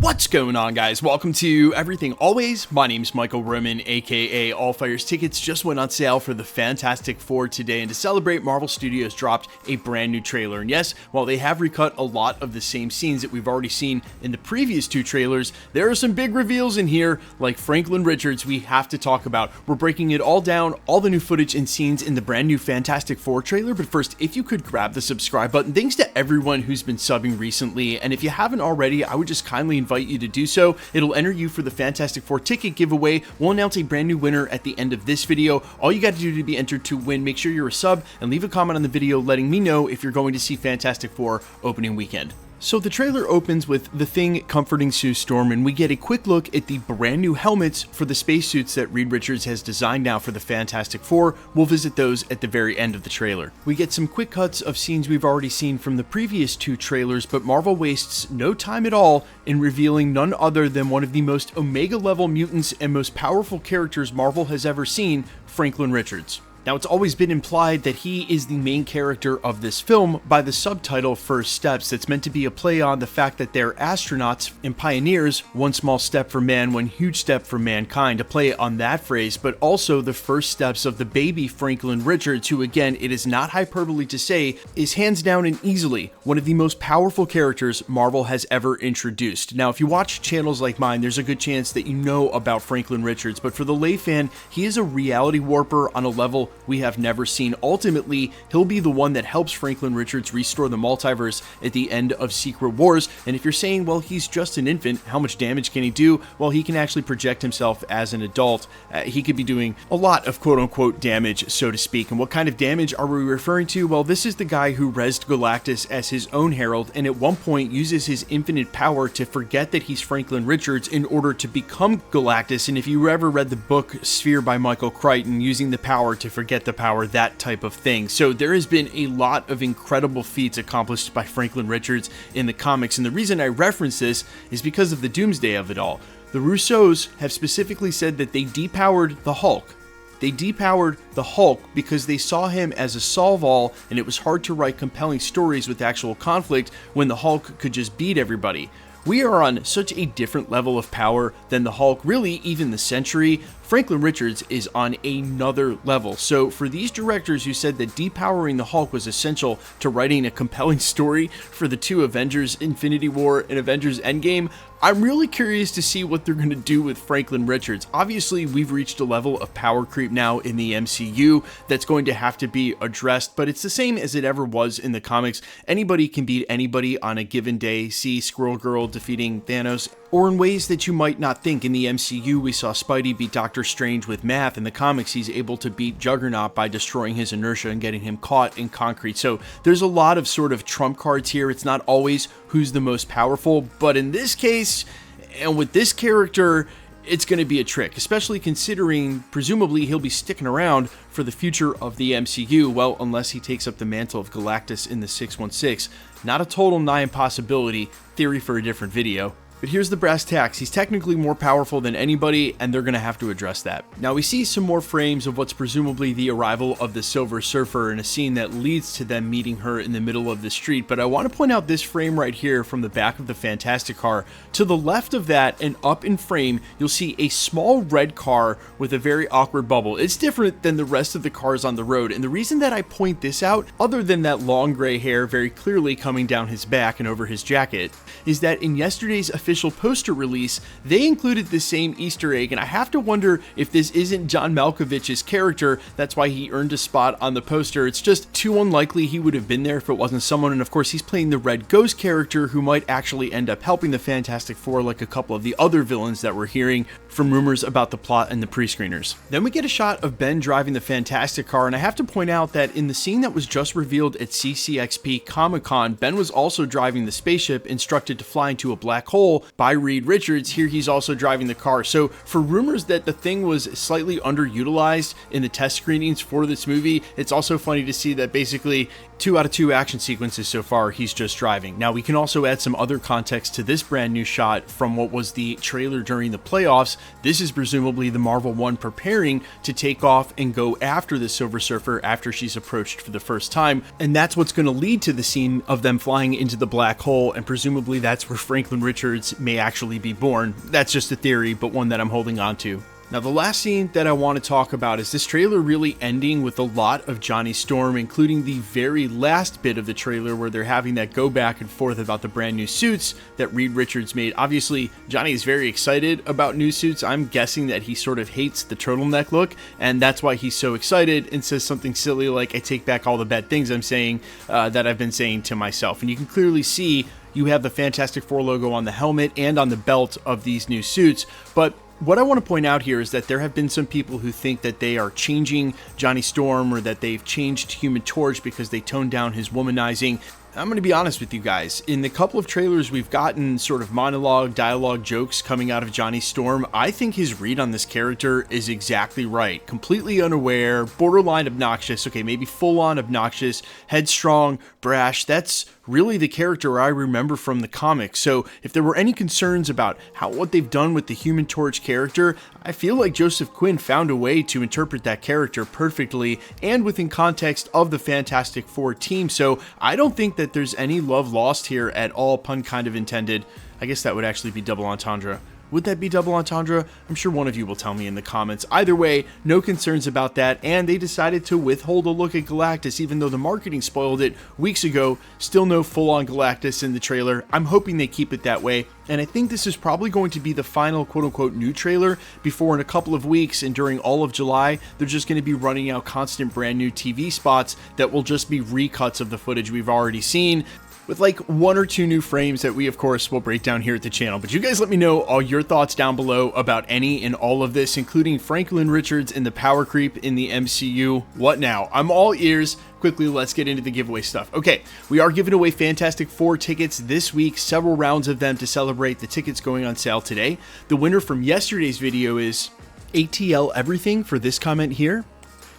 What's going on, guys? Welcome to Everything Always. My name's Michael Roman, aka All Fires Tickets. Just went on sale for the Fantastic Four today, and to celebrate, Marvel Studios dropped a brand new trailer. And yes, while they have recut a lot of the same scenes that we've already seen in the previous two trailers, there are some big reveals in here, like Franklin Richards, we have to talk about. We're breaking it all down, all the new footage and scenes in the brand new Fantastic Four trailer. But first, if you could grab the subscribe button. Thanks to everyone who's been subbing recently, and if you haven't already, I would just kindly invite you to do so. It'll enter you for the Fantastic Four ticket giveaway. We'll announce a brand new winner at the end of this video. All you got to do to be entered to win, make sure you're a sub and leave a comment on the video letting me know if you're going to see Fantastic Four opening weekend. So the trailer opens with the Thing comforting Sue Storm, and we get a quick look at the brand new helmets for the spacesuits that Reed Richards has designed now for the Fantastic Four. We'll visit those at the very end of the trailer. We get some quick cuts of scenes we've already seen from the previous two trailers, but Marvel wastes no time at all in revealing none other than one of the most Omega level mutants and most powerful characters Marvel has ever seen, Franklin Richards. Now, it's always been implied that he is the main character of this film by the subtitle First Steps. That's meant to be a play on the fact that they're astronauts and pioneers, one small step for man, one huge step for mankind, to play on that phrase, but also the first steps of the baby Franklin Richards, who, again, it is not hyperbole to say, is hands down and easily one of the most powerful characters Marvel has ever introduced. Now, if you watch channels like mine, there's a good chance that you know about Franklin Richards, but for the lay fan, he is a reality warper on a level we have never seen. Ultimately, he'll be the one that helps Franklin Richards restore the multiverse at the end of Secret Wars. And if you're saying, well, he's just an infant, how much damage can he do? Well, he can actually project himself as an adult. He could be doing a lot of quote-unquote damage, so to speak. And what kind of damage are we referring to? Well, this is the guy who rezzed Galactus as his own herald, and at one point uses his infinite power to forget that he's Franklin Richards in order to become Galactus. And if you ever read the book Sphere by Michael Crichton, using the power to forget the power, that type of thing. So there has been a lot of incredible feats accomplished by Franklin Richards in the comics, and the reason I reference this is because of the Doomsday of it all. The Russos have specifically said that they depowered the Hulk. They depowered the Hulk because they saw him as a solve-all, and it was hard to write compelling stories with actual conflict when the Hulk could just beat everybody. We are on such a different level of power than the Hulk, really even the Sentry. Franklin Richards is on another level. So for these directors who said that depowering the Hulk was essential to writing a compelling story for the two Avengers Infinity War and Avengers Endgame, I'm really curious to see what they're going to do with Franklin Richards. Obviously, we've reached a level of power creep now in the MCU that's going to have to be addressed, but it's the same as it ever was in the comics. Anybody can beat anybody on a given day. See Squirrel Girl defeating Thanos. Or in ways that you might not think. In the MCU, we saw Spidey beat Doctor Strange with math. In the comics, he's able to beat Juggernaut by destroying his inertia and getting him caught in concrete. So there's a lot of sort of trump cards here. It's not always who's the most powerful, but in this case, and with this character, it's going to be a trick, especially considering presumably he'll be sticking around for the future of the MCU, well, unless he takes up the mantle of Galactus in the 616. Not a total nigh impossibility, theory for a different video. But here's the brass tacks. He's technically more powerful than anybody, and they're going to have to address that. Now, we see some more frames of what's presumably the arrival of the Silver Surfer in a scene that leads to them meeting her in the middle of the street. But I want to point out this frame right here from the back of the Fantastic car. To the left of that and up in frame, you'll see a small red car with a very awkward bubble. It's different than the rest of the cars on the road. And the reason that I point this out, other than that long gray hair very clearly coming down his back and over his jacket, is that in yesterday's official poster release, they included the same Easter egg, and I have to wonder if this isn't John Malkovich's character. That's why he earned a spot on the poster. It's just too unlikely he would have been there if it wasn't someone, and of course he's playing the Red Ghost character who might actually end up helping the Fantastic Four like a couple of the other villains that we're hearing from rumors about the plot and the pre-screeners. Then we get a shot of Ben driving the Fantastic car, and I have to point out that in the scene that was just revealed at CCXP Comic-Con, Ben was also driving the spaceship instructed to fly into a black hole by Reed Richards. Here he's also driving the car. So for rumors that the Thing was slightly underutilized in the test screenings for this movie, it's also funny to see that basically 2 out of 2 action sequences so far, he's just driving. Now, we can also add some other context to this brand new shot from what was the trailer during the playoffs. This is presumably the Marvel One preparing to take off and go after the Silver Surfer after she's approached for the first time. And that's what's going to lead to the scene of them flying into the black hole, and presumably that's where Franklin Richards may actually be born. That's just a theory, but one that I'm holding on to. Now, the last scene that I want to talk about is this trailer really ending with a lot of Johnny Storm, including the very last bit of the trailer where they're having that go back and forth about the brand new suits that Reed Richards made. Obviously, Johnny is very excited about new suits. I'm guessing that he sort of hates the turtleneck look, and that's why he's so excited and says something silly like, I take back all the bad things I'm saying that I've been saying to myself. And you can clearly see you have the Fantastic Four logo on the helmet and on the belt of these new suits, but what I want to point out here is that there have been some people who think that they are changing Johnny Storm or that they've changed Human Torch because they toned down his womanizing. I'm going to be honest with you guys. In the couple of trailers we've gotten sort of monologue, dialogue jokes coming out of Johnny Storm, I think his read on this character is exactly right. Completely unaware, borderline obnoxious, okay, maybe full-on obnoxious, headstrong, brash. That's really the character I remember from the comics. So if there were any concerns about what they've done with the Human Torch character, I feel like Joseph Quinn found a way to interpret that character perfectly and within context of the Fantastic Four team. So I don't think that there's any love lost here at all, pun kind of intended. I guess that would actually be double entendre. Would that be double entendre? I'm sure one of you will tell me in the comments. Either way, no concerns about that, and they decided to withhold a look at Galactus even though the marketing spoiled it weeks ago. Still no full-on Galactus in the trailer. I'm hoping they keep it that way, and I think this is probably going to be the final quote-unquote new trailer before in a couple of weeks and during all of July, they're just going to be running out constant brand new TV spots that will just be recuts of the footage we've already seen, with like 1 or 2 new frames that we of course will break down here at the channel. But you guys let me know all your thoughts down below about any and all of this, including Franklin Richards and the power creep in the MCU. What now? I'm all ears. Quickly, let's get into the giveaway stuff. Okay, we are giving away Fantastic Four tickets this week, several rounds of them to celebrate the tickets going on sale today. The winner from yesterday's video is ATL Everything for this comment here.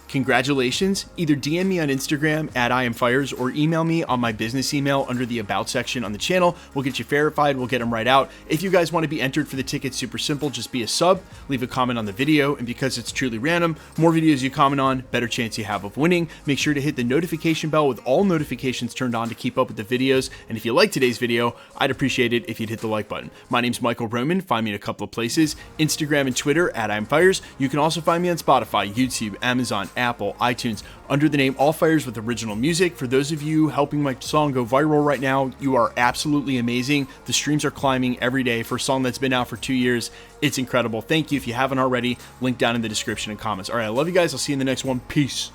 Congratulations. Either DM me on Instagram at IamFires or email me on my business email under the About section on the channel. We'll get you verified. We'll get them right out. If you guys want to be entered for the tickets, super simple. Just be a sub, leave a comment on the video, and because it's truly random, more videos you comment on, better chance you have of winning. Make sure to hit the notification bell with all notifications turned on to keep up with the videos. And if you like today's video, I'd appreciate it if you'd hit the like button. My name's Michael Roman. Find me in a couple of places, Instagram and Twitter at IamFires. You can also find me on Spotify, YouTube, Amazon, Apple, iTunes, under the name All Fires with original music. For those of you helping my song go viral right now, you are absolutely amazing. The streams are climbing every day for a song that's been out for 2 years. It's incredible. Thank you. If you haven't already, link down in the description and comments. All right, I love you guys. I'll see you in the next one. Peace.